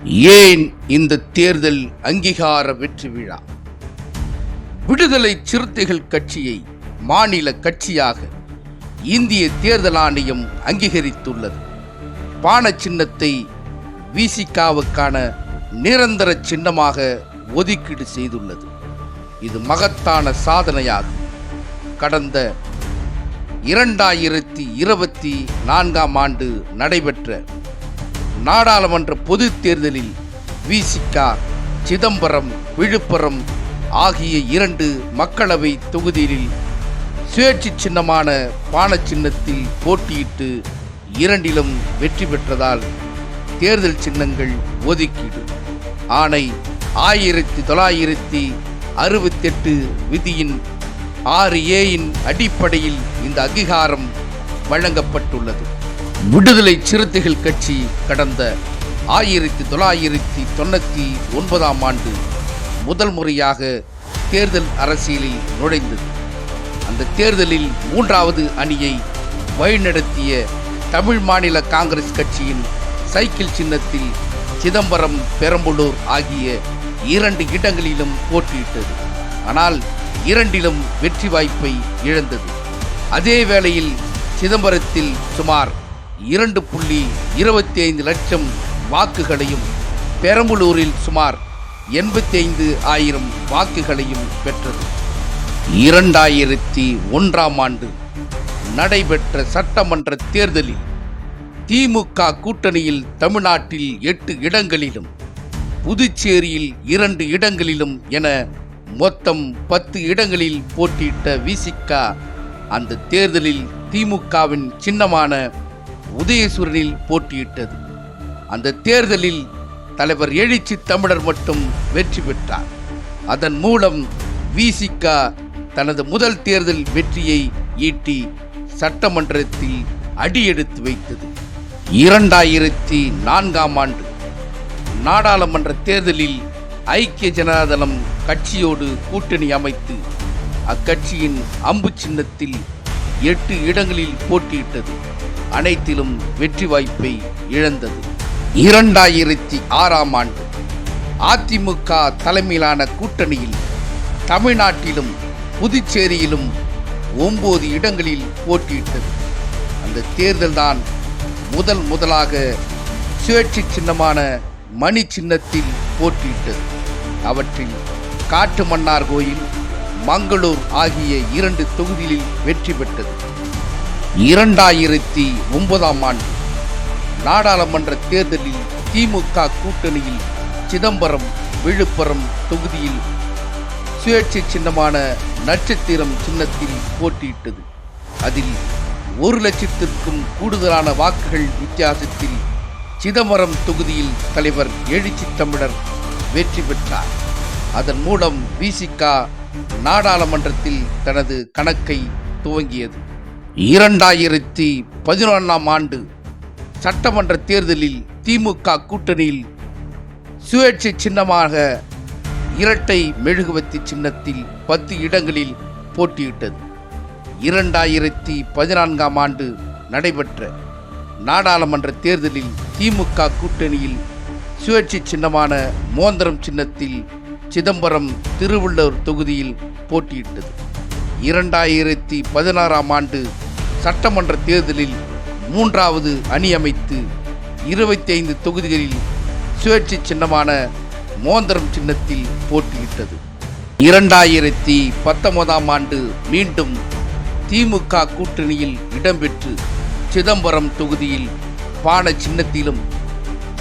ஏன் இந்த தேர்தல் அங்கீகார வெற்றி விழா? விடுதலை சிறுத்தைகள் கட்சியை மாநில கட்சியாக இந்திய தேர்தல் ஆணையம் அங்கீகரித்துள்ளது. பான சின்னத்தை விசிகாவுக்கான நிரந்தர சின்னமாக ஒதுக்கீடு செய்துள்ளது. இது மகத்தான சாதனையாகும். கடந்த 2024ஆம் ஆண்டு நடைபெற்ற நாடாளுமன்ற பொது தேர்தலில் விசிகா சிதம்பரம், விழுப்புரம் ஆகிய 2 மக்களவை தொகுதிகளில் சுயேட்சை சின்னமான பான சின்னத்தில் போட்டியிட்டு 2லும் வெற்றி பெற்றதால் தேர்தல் சின்னங்கள் ஒதுக்கீடு ஆணை 1968 விதியின் 6A அடிப்படையில் இந்த அங்கீகாரம் வழங்கப்பட்டுள்ளது. விடுதலை சிறுத்தைகள் கட்சி கடந்த 1999ஆம் ஆண்டு முதல் முறையாக தேர்தல் அரசியலில் நுழைந்தது. அந்த தேர்தலில் 3வது அணியை வழிநடத்திய தமிழ் மாநில காங்கிரஸ் கட்சியின் சைக்கிள் சின்னத்தில் சிதம்பரம், பெரம்பலூர் ஆகிய 2 இடங்களிலும் போட்டியிட்டது. ஆனால் 2லும் வெற்றி வாய்ப்பை இழந்தது. அதே வேளையில் சிதம்பரத்தில் சுமார் 2.25 லட்சம் வாக்குகளையும், பெரம்பலூரில் சுமார் 85,000 வாக்குகளையும் பெற்றது. 2001ஆம் ஆண்டு நடைபெற்ற சட்டமன்ற தேர்தலில் திமுக கூட்டணியில் தமிழ்நாட்டில் 8 இடங்களிலும், புதுச்சேரியில் 2 இடங்களிலும் என மொத்தம் 10 இடங்களில் போட்டியிட்ட விசிகா அந்த தேர்தலில் திமுகவின் சின்னமான உதயசூரனில் போட்டியிட்டது. அந்த தேர்தலில் தலைவர் எழுச்சி தமிழர் மட்டும் வெற்றி பெற்றார். அதன் மூலம் விசிகா தனது முதல் தேர்தல் வெற்றியை ஈட்டி சட்டமன்றத்தில் அடியெடுத்து வைத்தது. 2004ஆம் ஆண்டு நாடாளுமன்ற தேர்தலில் ஐக்கிய ஜனதாதளம் கட்சியோடு கூட்டணி அமைத்து அக்கட்சியின் அம்பு சின்னத்தில் 8 இடங்களில் போட்டியிட்டது. அனைத்திலும் வெற்றி வாய்ப்பை இழந்தது. 2006ஆம் ஆண்டு அதிமுக தலைமையிலான கூட்டணியில் தமிழ்நாட்டிலும் புதுச்சேரியிலும் 9 இடங்களில் போட்டியிட்டது. அந்த தேர்தல்தான் முதலாக சுயேட்சை சின்னமான மணி சின்னத்தில் போட்டியிட்டது. அவற்றில் காட்டுமன்னார் கோயில், மங்களூர் ஆகிய 2 தொகுதிகளில் வெற்றி பெற்றது. 2009ஆம் ஆண்டு நாடாளுமன்ற தேர்தலில் திமுக கூட்டணியில் சிதம்பரம், விழுப்புரம் தொகுதியில் சுயேட்சை சின்னமான நட்சத்திரம் சின்னத்தில் போட்டியிட்டது. அதில் 1 லட்சத்திற்கும் கூடுதலான வாக்குகள் வித்தியாசத்தில் சிதம்பரம் தொகுதியில் தலைவர் எழுச்சி தமிழர் வெற்றி பெற்றார். அதன் மூலம் விசிகா நாடாளுமன்றத்தில் தனது கணக்கை துவங்கியது. 2011ஆம் ஆண்டு சட்டமன்ற தேர்தலில் திமுக கூட்டணியில் சுயேட்சை சின்னமாக இரட்டை மெழுகுவர்த்தி சின்னத்தில் 10 இடங்களில் போட்டியிட்டது. 2014ஆம் ஆண்டு நடைபெற்ற நாடாளுமன்ற தேர்தலில் திமுக கூட்டணியில் சுயேட்சை சின்னமான மோந்திரம் சின்னத்தில் சிதம்பரம், திருவள்ளூர் தொகுதியில் போட்டியிட்டது. 2016ஆம் ஆண்டு சட்டமன்ற தேர்தலில் 3வது அணி அமைத்து 25 தொகுதிகளில் சுயேட்சை சின்னமான மோந்திரம் சின்னத்தில் போட்டியிட்டது. 2019ஆம் ஆண்டு மீண்டும் திமுக கூட்டணியில் இடம்பெற்று சிதம்பரம் தொகுதியில் பான சின்னத்திலும்,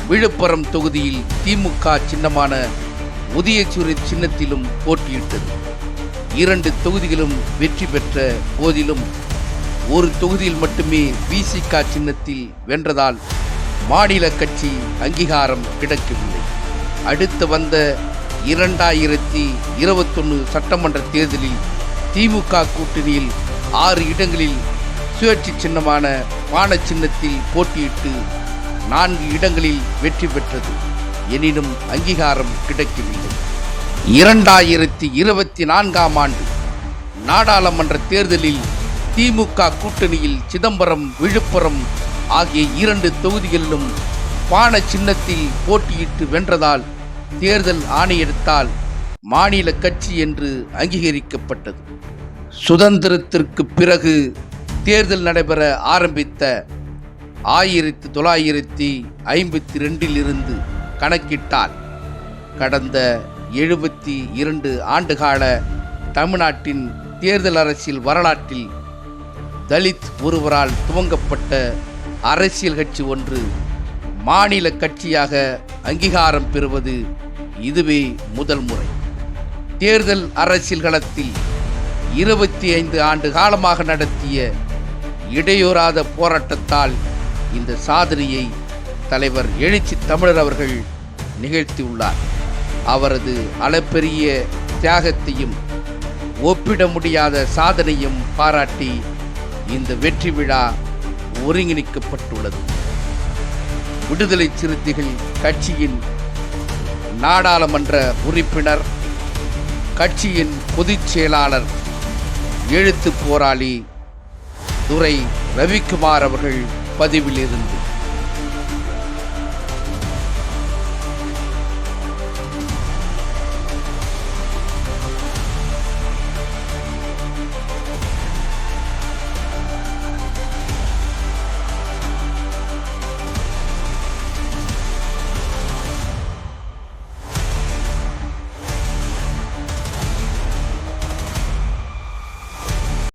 விழுப்புரம் தொகுதியில் திமுக சின்னமான உதயசூரன் சின்னத்திலும் போட்டியிட்டது. 2 தொகுதிகளும் வெற்றி பெற்ற போதிலும் ஒரு தொகுதியில் மட்டுமே விசிகா சின்னத்தில் வென்றதால் மாநில கட்சி அங்கீகாரம் கிடைக்கவில்லை. அடுத்து வந்த 2021 சட்டமன்ற தேர்தலில் திமுக கூட்டணியில் 6 இடங்களில் சுயேட்சை சின்னமான பான சின்னத்தில் போட்டியிட்டு 4 இடங்களில் வெற்றி பெற்றது. எனினும் அங்கீகாரம் கிடைக்கவில்லை. 2024ஆம் ஆண்டு நாடாளுமன்ற தேர்தலில் திமுக கூட்டணியில் சிதம்பரம், விழுப்புரம் ஆகிய 2 தொகுதிகளிலும் பான சின்னத்தில் போட்டியிட்டு வென்றதால் தேர்தல் ஆணையத்தால் மாநில கட்சி என்று அங்கீகரிக்கப்பட்டது. சுதந்திரத்திற்கு பிறகு தேர்தல் நடைபெற ஆரம்பித்த 1952 இருந்து கணக்கிட்டால் கடந்த 72 ஆண்டுகால தமிழ்நாட்டின் தேர்தல் அரசியல் வரலாற்றில் தலித் ஒருவரால் துவங்கப்பட்ட அரசியல் கட்சி ஒன்று மாநில கட்சியாக அங்கீகாரம் பெறுவது இதுவே முதல் முறை. தேர்தல் அரசியல் களத்தில் 25 ஆண்டு காலமாக நடத்திய இடையூறாத போராட்டத்தால் இந்த சாதனையை தலைவர் எழுச்சி தமிழர் அவர்கள் நிகழ்த்தியுள்ளார். அவரது அளப்பெரிய தியாகத்தையும் ஒப்பிட முடியாத சாதனையும் பாராட்டி இந்த வெற்றி விழா ஒருங்கிணைக்கப்பட்டுள்ளது. விடுதலை சிறுத்தைகள் கட்சியின் நாடாளுமன்ற உறுப்பினர், கட்சியின் பொதுச் செயலாளர், எழுத்து போராளி துரை ரவிக்குமார் அவர்கள் பதிவிலிருந்து.